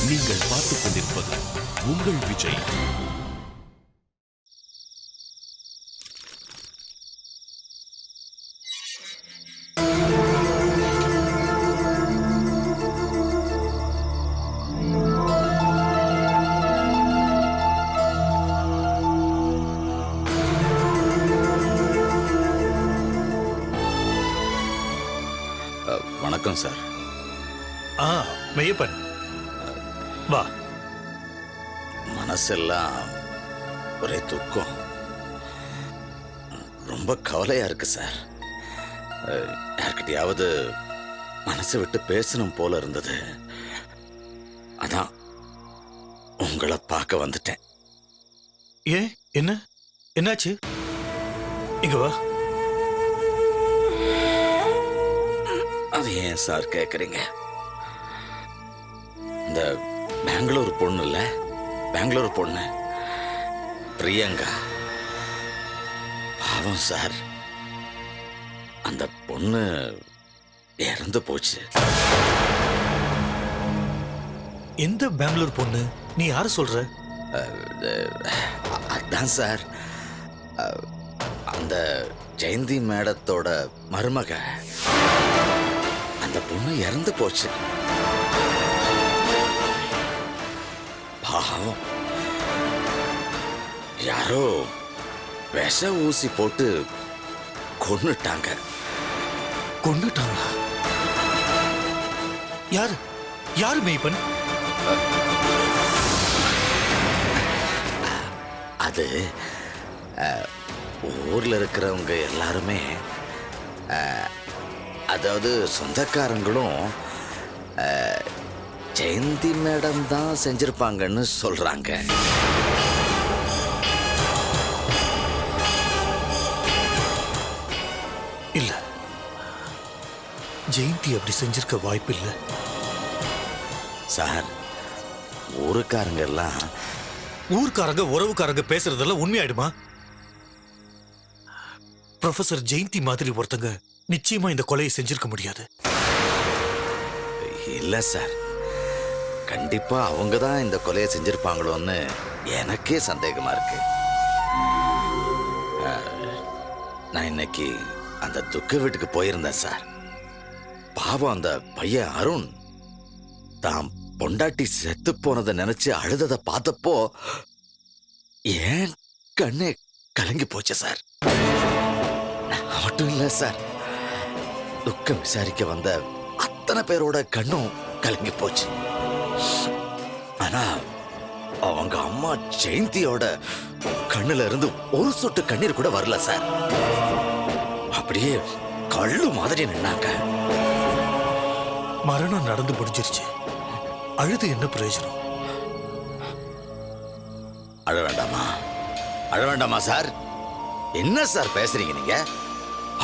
நீங்கள் பார்த்துக் கொண்டிருப்பது உங்கள் விஜய். வணக்கம் சார். மெய்யப்பன் வா. மனசெல்லாம் ஒரே துக்கம், ரொம்ப கவலையா இருக்கு சார். யார்கிட்டயாவது மனசை விட்டு பேசணும் போல இருந்தது. அதான் உங்களை பார்க்க வந்துட்டேன். ஏன், என்னாச்சு? இங்க வா. அது ஏன் சார் கேக்குறீங்க? இந்த பெங்களூர் பொண்ணு இல்ல, பெங்களூர் பொண்ணு பிரியங்கா, பாவம் சார், அந்த பொண்ணு இறந்து போச்சு. எந்த பெங்களூர் பொண்ணு? நீ யாரு சொல்ற? அதான் சார், அந்த ஜெயந்தி மேடத்தோட மருமக, அந்த பொண்ணு இறந்து போச்சு. பாவம், யாரோ விஷ ஊசி போட்டு கொன்னுட்டாங்க. கொன்னுட்டாங்களா? யாரு மெய்ப்பன்? அது ஊர்ல இருக்கிறவங்க எல்லாருமே, அதாவது சொந்தக்காரங்களும் ஜெயந்தி மேடம் தான் செஞ்சிருப்பாங்கன்னு சொல்றாங்க. இல்ல, ஜெயந்தி அப்படி செஞ்சிருக்க வாய்ப்பு இல்ல சார். ஊருக்காரங்க எல்லாம், ஊர்க்காரங்க உறவுக்காரங்க பேசுறதெல்லாம் உண்மையாயிடுமா? ப்ரொஃபசர் ஜெயந்தி மாதிரி ஒருத்தங்க நிச்சயமா இந்த கொலையை செஞ்சிருக்க முடியாது. இல்ல சார், கண்டிப்பா அவங்க தான் இந்த கொலையை செஞ்சிருப்பாங்களோன்னு எனக்கே சந்தேகமா இருக்கு. நான் இன்னைக்கு அந்த துக்க வீட்டுக்கு போயிருந்தேன் சார். பாவம், அந்த பையன் அருண் தான் பொண்டாட்டி செத்து போனதை நினைச்சு அழுததை பார்த்தப்போ ஏன் கண்ணே கலங்கி போச்சு சார். நான் மட்டும் இல்ல சார், துக்கம் விசாரிக்க வந்த அத்தனை பேரோட கண்ணும் கலங்கி போச்சு. ஆனா அவங்க அம்மா ஜெயந்தியோட கண்ணுல இருந்து ஒரு சொட்டு கண்ணீர் கூட வரல சார். அப்படியே கள்ளு மாதிரி நின்னாங்க. மரணம் நடந்து முடிஞ்சிருச்சு, அழுது என்ன பிரயோஜனம்? அழ வேண்டாமா, அழ வேண்டாமா சார்? என்ன சார் பேசுறீங்க நீங்க?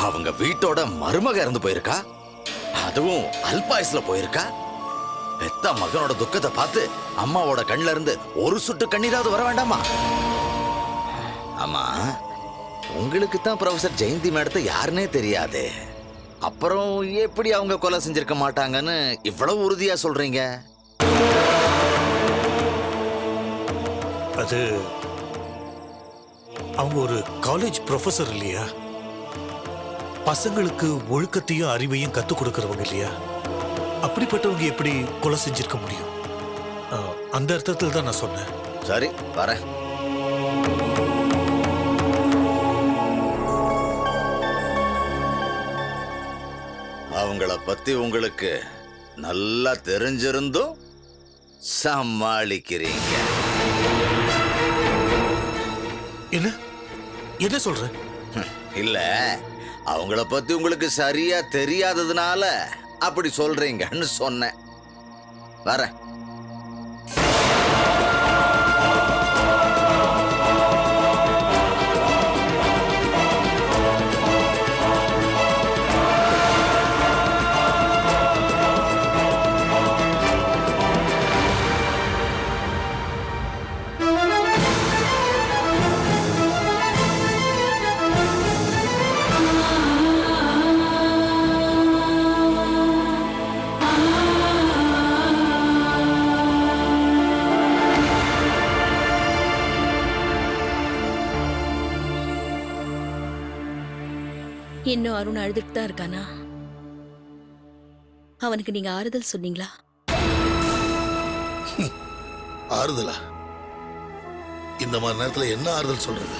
அவங்க வீட்டோட மருமக இறந்து போயிருக்கா, அதுவும் அல்பாயுஸ்ல போயிருக்கா. பெத்த மகனோட துக்கத்தை பார்த்து அம்மாவோட கண்ணுல இருந்து ஒரு சுட்டு கண்ணீராவது வர வேண்டாமா? ஆமா, உங்களுக்கு தான் ப்ரொஃபசர் ஜெயந்தி மேடத்தை யாருன்னே தெரியாது. அப்புறம் எப்படி அவங்க கொலை செஞ்சிருக்க மாட்டாங்கன்னு இவ்வளவு உறுதியா சொல்றீங்க? அது அவங்க ஒரு காலேஜ் ப்ரொஃபசர் இல்லையா, பசங்களுக்கு ஒழுக்கத்தையும் அறிவையும் கத்துக் கொடுக்கறவங்க இல்லையா, அப்படிப்பட்டவங்க எப்படி கொலை செஞ்சிருக்க முடியும்? அந்த அர்த்தத்தில் தான் நான் சொன்னேன். சரி, வரேன். அவங்கள பத்தி உங்களுக்கு நல்லா தெரிஞ்சிருந்தும் சமாளிக்கிறீங்க. என்ன சொல்ற? இல்ல, அவங்கள பத்தி உங்களுக்கு சரியா தெரியாததுனால அப்படி சொல்றீங்கன்னு சொன்னேன். வரேன். இன்னும் அருண் அழுதுட்டு தான் இருக்கானா? அவனுக்கு நீங்க ஆறுதல் சொன்னீங்களா? ஆறுதலா? இந்த மாதிரி நேரத்துல என்ன ஆறுதல் சொல்றது?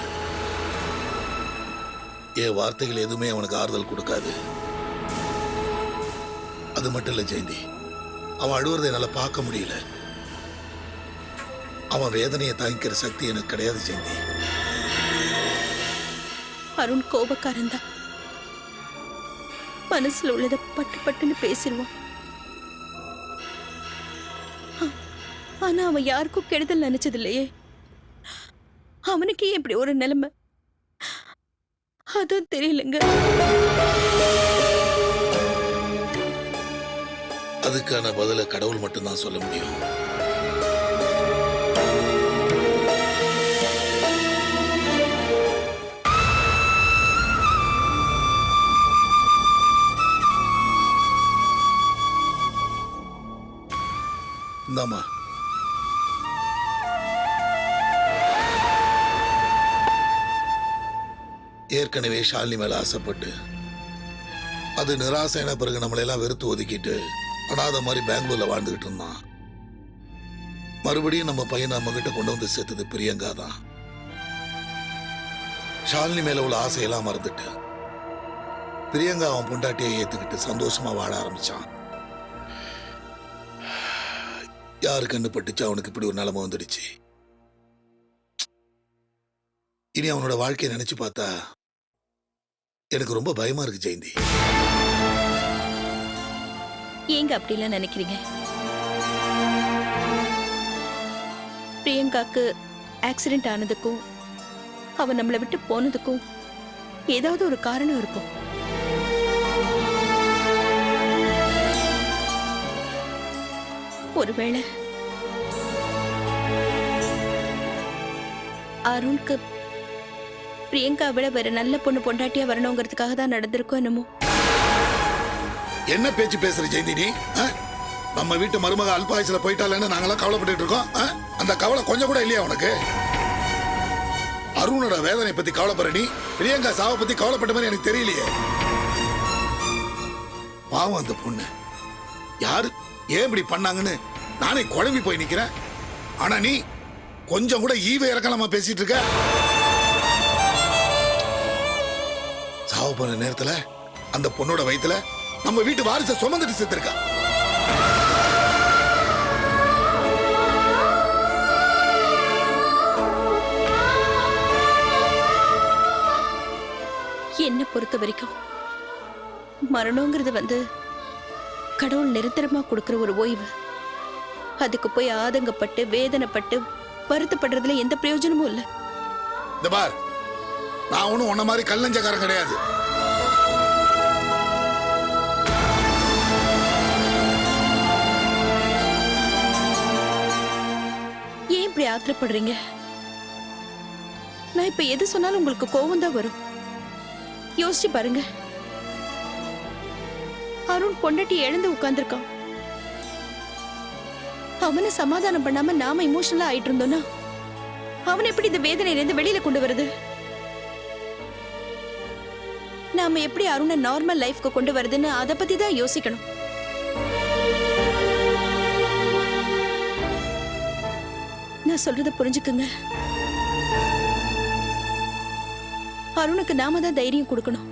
என் வார்த்தைகள் எதுவுமே அவனுக்கு ஆறுதல் கொடுக்காது. அது மட்டும் இல்ல ஜெயந்தி, அவன் அழுவுறதை என்னால பார்க்க முடியல. அவன் வேதனையை தாங்கிக்கிற சக்தி எனக்கு கிடையாது ஜெயந்தி. அருண் கோபக்காரன் தான். மனசுல உள்ளத பட்டு பட்டுன்னு பேசிடுவான். ஆனா அவன் யாருக்கும் கெடுதல் நினைச்சது இல்லையே. அவனுக்கு ஏன் இப்படி ஒரு நிலைமை அதுவும் தெரியலங்க. அதுக்கான பதில கடவுள் மட்டும்தான் சொல்ல முடியும். இந்தாம்மா. ஏற்கனவே ஷாலினி மேல ஆசைப்பட்டு அது நிராசையான பிறகு நம்மளையெல்லாம் வெறுத்து ஒதுக்கிட்டு அனாத மாதிரி பெங்களூர்ல வாழ்ந்துகிட்டு இருந்தான். மறுபடியும் நம்ம பையன் நம்ம கிட்ட கொண்டு வந்து சேர்த்தது பிரியங்கா தான். ஷாலினி மேல உள்ள ஆசையெல்லாம் மறந்துட்டு பிரியங்கா அவன் பொண்டாட்டியை ஏத்துக்கிட்டு சந்தோஷமா வாழ ஆரம்பிச்சான். யாரு கண்ணு பட்டுச்சு அவனுக்கு இப்படி ஒரு நிலைமை வந்துடுச்சு. இனி அவனோட வாழ்க்கையை நினைச்சு பார்த்தா எனக்கு ரொம்ப பயமா இருக்கு ஜெயந்தி. ஏங்க அப்படிலாம் நினைக்கிறீங்க? பிரியங்காக்கு ஆக்சிடென்ட் ஆனதுக்கும் அவன் நம்மளை விட்டு போனதுக்கும் ஏதாவது ஒரு காரணம் இருக்கும். ஒருவேளை அருணுக்கு பிரியங்கா விட வேற நல்ல பொண்ணு பொண்டாட்டியா வரணுங்கிறதுக்காக தான் நடந்திருக்கோம் என்னமோ. என்ன பேச்சு பேசுற ஜெயந்தி நீ? நம்ம வீட்டு மருமக அல்பாயுசுல போயிட்டாலன்னு நாங்களாம் கவலைப்பட்டு இருக்கோம். அந்த கவலை கொஞ்சம் கூட இல்லையா உனக்கு? அருணோட வேதனை பத்தி கவலைப்படுற நீ பிரியங்கா சாவை பத்தி கவலைப்பட்ட மாதிரி எனக்கு தெரியலையே. பாவம் அந்த பொண்ணு. யாரு ஏன் இப்படி பண்ணாங்கன்னு நானே குழம்பி போய் நிக்கிறேன். ஆனா நீ கொஞ்சம் கூட ஈவை இறக்கலாமா பேசிட்டு இருக்க? சாவு போன நேரத்துல அந்த பொண்ணோட வயித்துல நம்ம வீட்டு வாரிசை சுமந்துட்டு செத்துருக்கா. என்ன பொறுத்த வரைக்கும் மரணங்கிறது கடவுள் நிரந்தரமா கொடுக்கிற ஒரு ஓய்வு. அதுக்கு போய் ஆதங்கப்பட்டு வேதனைப்பட்டு வருத்தப்படுறதுல எந்த பிரயோஜனமும் இல்ல. இந்த பார், நான் ஒண்ணும் உன்ன மாதிரி கல்லஞ்சக்காரன் கிடையாது. ஏன் இப்படி ஆத்திரப்படுறீங்க? நான் இப்ப எது சொன்னாலும் உங்களுக்கு கோவம் தான் வரும். யோசிச்சு பாருங்க. அருண் பொண்டாட்டி எழுந்து உட்கார்ந்துருக்கான். அவனை சமாதானம் பண்ணாம நாம இமோஷனலா ஆயிட்டு இருந்தோம்னா அவன் எப்படி இந்த வேதனையிலிருந்து வெளியில கொண்டு வருது? நாம எப்படி அருணை நார்மல் லைஃப்க்கு கொண்டு வருதுன்னு அதை பத்தி தான் யோசிக்கணும். நான் சொல்றத புரிஞ்சுக்குங்க. அருணுக்கு நாம தான் தைரியம் கொடுக்கணும்.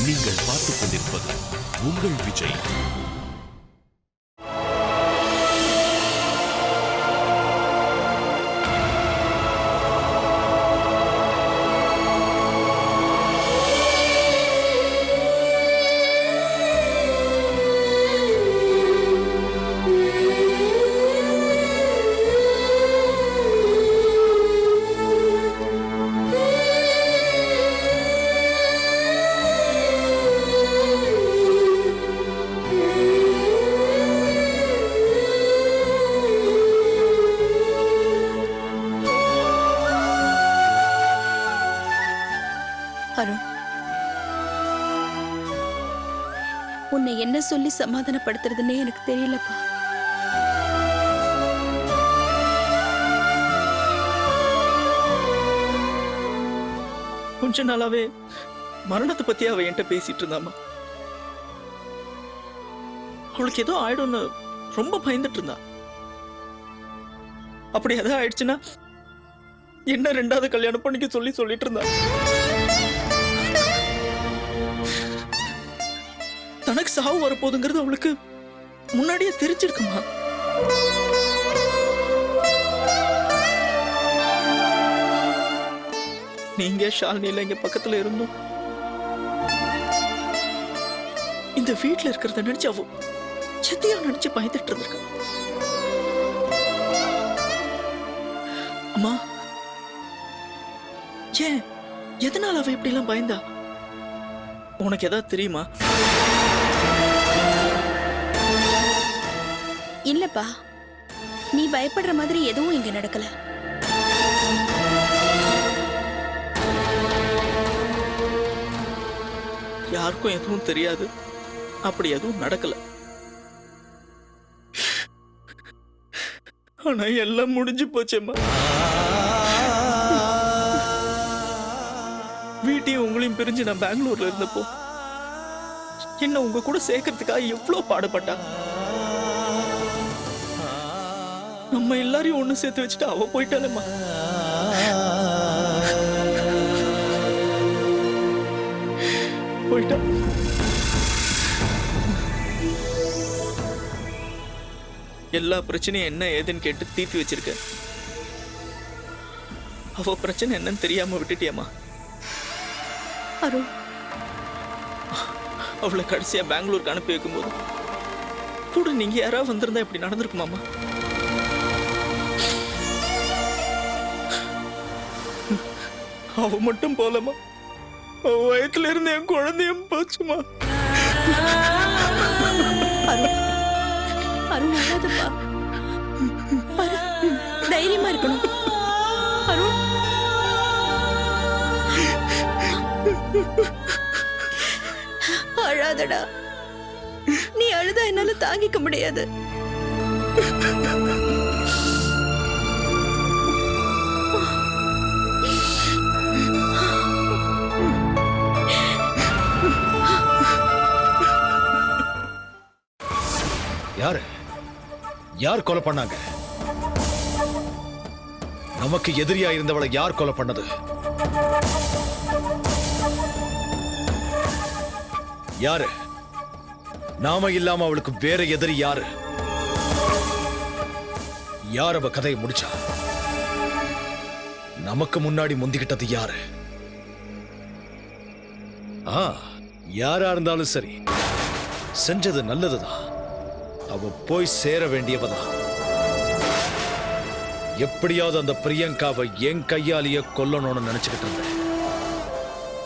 நீங்கள் பார்த்துக் கொண்டிருப்பது உங்கள் விஜய். உன்னை என்ன சொல்லி சமாதானப்படுத்துறதுன்னே எனக்கு தெரியலப்பா. கொஞ்ச நாளாவே மரணத்தை பத்தி அவ என்கிட்ட பேசிட்டு இருந்தாமா. அவளுக்கு ஏதோ ஆயிடும்னு ரொம்ப பயந்துட்டு இருந்தா. அப்படி எதாவது ஆயிடுச்சுன்னா என்ன 2வது கல்யாணம் பண்ணிக்க சொல்லிட்டு இருந்தா. தனக்கு சாவு வரப்போகுதுங்கிறது அவளுக்கு முன்னாடியே தெரிஞ்சிருக்குமா. நீங்க ஷாலினியில இங்க பக்கத்துல இருந்தோம் இந்த வீட்டுல இருக்கிறத நினைச்சு அவ சத்தியா நினைச்சு பயந்துட்டு இருந்திருக்க. அம்மா ஏன் எதனால அவ இப்படி எல்லாம் பயந்தா? உனக்கு ஏதாவது தெரியுமா? இல்லப்பா, நீ பயப்படுற மாதிரி எதுவும் இங்க நடக்கல. யாருக்கும் எதுவும் தெரியாது, அப்படி எதுவும் நடக்கல. ஆனா எல்லாம் முடிஞ்சு போச்சேம்மா. வீட்டையும் உங்களையும் பிரிஞ்சு நான் பெங்களூர்ல இருந்தப்போ என்ன உங்க கூட சேர்க்கறதுக்காக எவ்வளவு பாடுபட்டா. நம்ம எல்லாரையும் ஒண்ணு சேர்த்து வச்சுட்டு அவ போயிட்டாளேம்மா. போயிட்டா. எல்லா பிரச்சனையும் என்ன ஏதுன்னு கேட்டு தீர்த்து வச்சிருக்க. அவ பிரச்சனை என்னன்னு தெரியாம விட்டுட்டியம்மா. அருண், அவளை கடைசியா பெங்களூருக்கு அனுப்பி வைக்கும்போது கூட நீங்க யாராவது வந்திருந்தா இப்படி நடந்திருக்குமாமா? அவ மட்டும் போலமா, அவ வயத்துல இருந்து என் குழந்தையும் போச்சுமா. அருண், அருண் அழாதப்பா. தைரியமா இருக்கணும் அருண். அழாதடா. நீ அழுதா என்னால தாங்கிக்க முடியாது. யாரு யார் கொலை பண்ணாங்க? நமக்கு எதிரியா இருந்தவளை யார் கொலை பண்ணது? யாரு? நாம இல்லாம அவளுக்கு வேற எதிரி யாரு? யார் அவ கதையை முடிச்சா? நமக்கு முன்னாடி முந்திக்கிட்டது யாரு? யாரா இருந்தாலும் சரி, செஞ்சது நல்லதுதான். அவ போய் சேர வேண்டியவதான். எப்படியாவது அந்த பிரியங்காவை என் கையாலேயே கொல்லணும்னு நினைச்சுக்கிட்டு இருந்தேன்.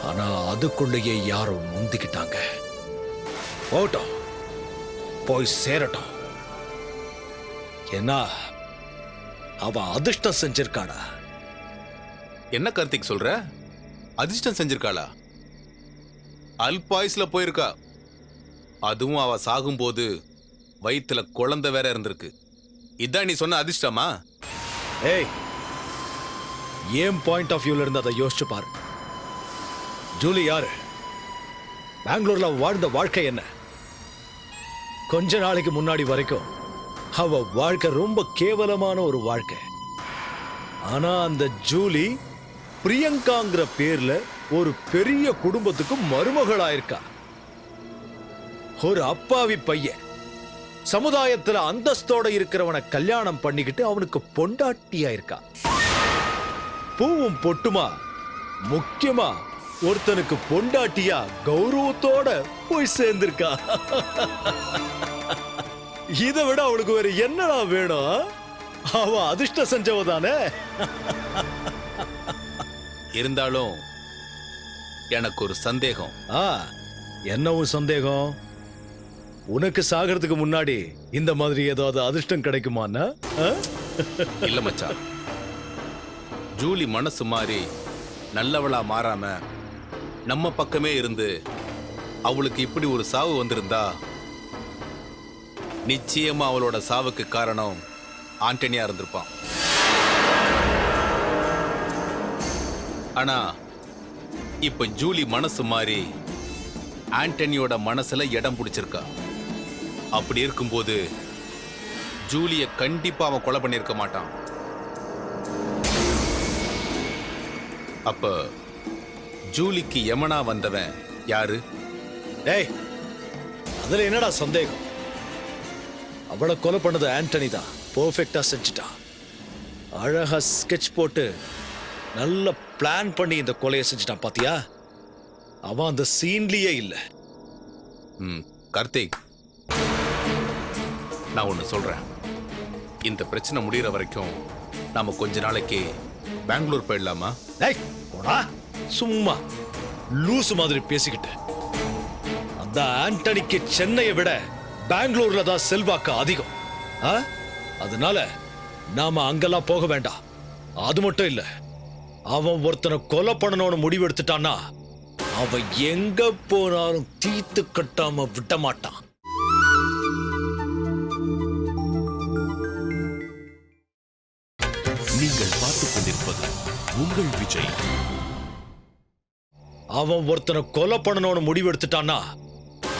ஆனா அதுக்குள்ளேயே யாரும் முந்திக்கிட்டாங்க. போட்டோம், போய் சேரட்டும். ஏன்னா அவ அதிர்ஷ்டம் செஞ்சிருக்காடா. என்ன கார்த்திக் சொல்ற? அதிர்ஷ்டம் செஞ்சிருக்காளா? அல்பாயுஸ்ல போயிருக்கா. அதுவும் அவ சாகும்போது வயித்துல குழந்தை வேற இருந்திருக்கு. இதான் நீ சொன்ன அதிர்ஷ்டமா? ஏய், ஏன் பாயிண்ட் ஆஃப் வியூல இருந்து அதை யோசிச்சு பாரு. ஜூலி யாரு? பெங்களூர்ல வாழ்ந்த வாழ்க்கை என்ன? கொஞ்ச நாளைக்கு முன்னாடி வரைக்கும் அவ வாழ்க்கை ரொம்ப கேவலமான ஒரு வாழ்க்கை. ஆனா அந்த ஜூலி பிரியங்காங்கிற பேர்ல ஒரு பெரிய குடும்பத்துக்கு மருமகளாயிருக்கா. ஒரு அப்பாவி பையன் சமுதாயத்துல அந்தஸ்தோட இருக்கிறவனை கல்யாணம் பண்ணிக்கிட்டு அவனுக்கு பொண்டாட்டியா இருக்கா. பூவும் பொட்டுமா, முக்கியமா ஒருத்தனுக்கு பொண்டாட்டியா கௌரவத்தோட போய் சேர்ந்திருக்கா. இதை விட அவளுக்கு வேற என்னடா வேணும்? அவ அதிர்ஷ்டம் செஞ்சவதானே. இருந்தாலும் எனக்கு ஒரு சந்தேகம். என்னவும் சந்தேகம்? உனக்கு சாகிறதுக்கு முன்னாடி இந்த மாதிரி ஏதாவது அதிர்ஷ்டம் கிடைக்குமான்னா? இல்ல மச்சான், ஜூலி மனசு மாறி நல்லவளா மாறாம நம்ம பக்கமே இருந்து அவளுக்கு இப்படி ஒரு சாவு வந்திருந்தா நிச்சயமா அவளோட சாவுக்கு காரணம் ஆண்டனியா இருந்திருப்பான். ஆனா இப்ப ஜூலி மனசு மாறி ஆண்டனியோட மனசுல இடம் பிடிச்சிருக்கா. அப்படி இருக்கும்போது ஜூலிய கண்டிப்பா அவன் கொலை பண்ணிருக்க மாட்டான். அப்ப ஜூலிக்கு யமனா வந்தவன் யாரு? டேய், அதுல என்னடா சந்தேகம்? அவளை கொலை பண்ணது ஆண்டனி தான். பெர்ஃபெக்டா செஞ்சுட்டான். அழகா ஸ்கெட்ச் போட்டு நல்ல பிளான் பண்ணி இந்த கொலையை செஞ்சுட்டான். பாத்தியா, அவன் அந்த சீன்லயே இல்ல. கார்த்திக், நான் ஒண்ணு சொல்றேன். இந்த பிரச்சனை முடியற வரைக்கும் நாம கொஞ்ச நாளைக்கு பெங்களூர் போயிடலாமா? டேய், போடா. சும்மா லூசு மாதிரி பேசிக்கிட்டு. அந்த ஆண்டனிக்கு சென்னையை விட பெங்களூர்ல தான் செல்வாக்கு அதிகம். அதனால நாம அங்கெல்லாம் போக வேண்டாம். அது மட்டும் இல்ல, அவன் ஒருத்தனை கொலை பண்ணணும்னு முடிவு எடுத்துட்டான்னா அவன் எங்க போனாலும் தீத்து கட்டாம விட மாட்டான். நீங்கள் பார்த்துக் கொண்டிருப்பது உங்கள் விஜய். அவன் ஒருத்தனை கொலை பண்ணணும்னு முடிவு எடுத்துட்டான்னா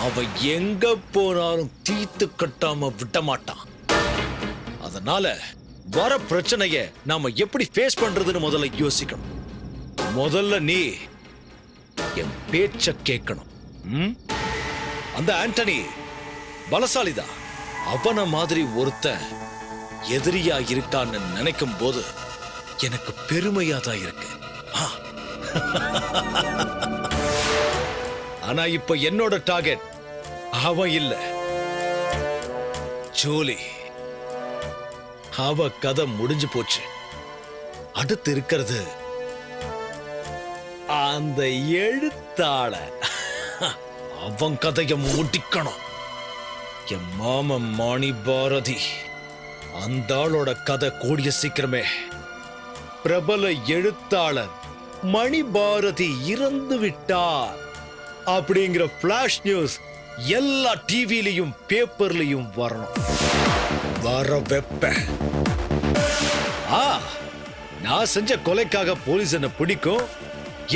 அவன் எங்க போனாலும் தீத்து கட்டாம விட மாட்டான். அதனால வர பிரச்சனைய நாம எப்படி ஃபேஸ் பண்றதுன்னு முதல்ல யோசிக்கணும். முதல்ல நீ என் பேச்ச கேட்கணும். அந்த ஆண்டனி பலசாலிதான். அவன மாதிரி ஒருத்தன் எதிரியா இருக்கான்னு நினைக்கும் போது எனக்கு பெருமையா தான் இருக்கு. ஆனா இப்ப என்னோட டார்கெட் அவன் இல்ல, ஜூலி. அவ கதை முடிஞ்சு போச்சு. அடுத்து இருக்கிறது அந்த எழுத்தாள. அவன் கதைய முடிக்கணும். என் மாமன் மணி பாரதி, அந்த ஆளோட கதை கூடிய சீக்கிரமே. பிரபல எழுத்தாளர் மணி பாரதி இறந்து விட்டார் அப்படிங்கிற பிளாஷ் நியூஸ் எல்லா டிவிலையும் பேப்பர்லயும் வரணும். வர வெப்பேன். நான் செஞ்ச கொலைக்காக போலீஸ் என்ன பிடிக்கும்.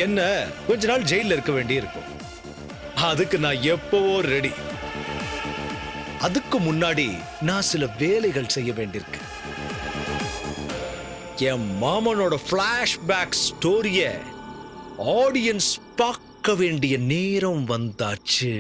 என்ன கொஞ்ச நாள் ஜெயில இருக்க வேண்டி இருக்கும். அதுக்கு நான் எப்பவோ ரெடி. அதுக்கு முன்னாடி நான் சில வேலைகள் செய்ய வேண்டியிருக்கு. என் மாமனோட பிளாஷ்பேக் ஸ்டோரிய ஆடியன்ஸ் பார்க்க வேண்டிய நேரம் வந்தாச்சு.